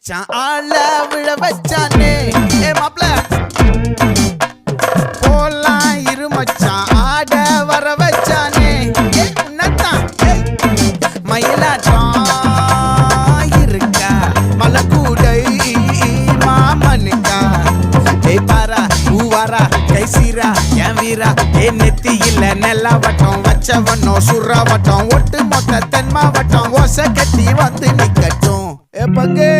மச்சான் ஆள விழ வச்சானே ஏ மாப்ள போலாம் இரு மச்சான் ஆட வர வச்சானே ஏ உன்னதான் மயிலாட்டம் இருக்கா மலக்கூடை மாமனுக்கா ஏ பாரா ஊவாரா கைசீரா என் வீரா ஏ நெத்தி இல்ல நெல்லாவட்டம் வச்சவனோ சுறாவட்டம் ஒட்டு மொத்த தென் மாவட்டம் ஓசை கட்டி வந்து நிக்கட்டும் ஏ பங்கே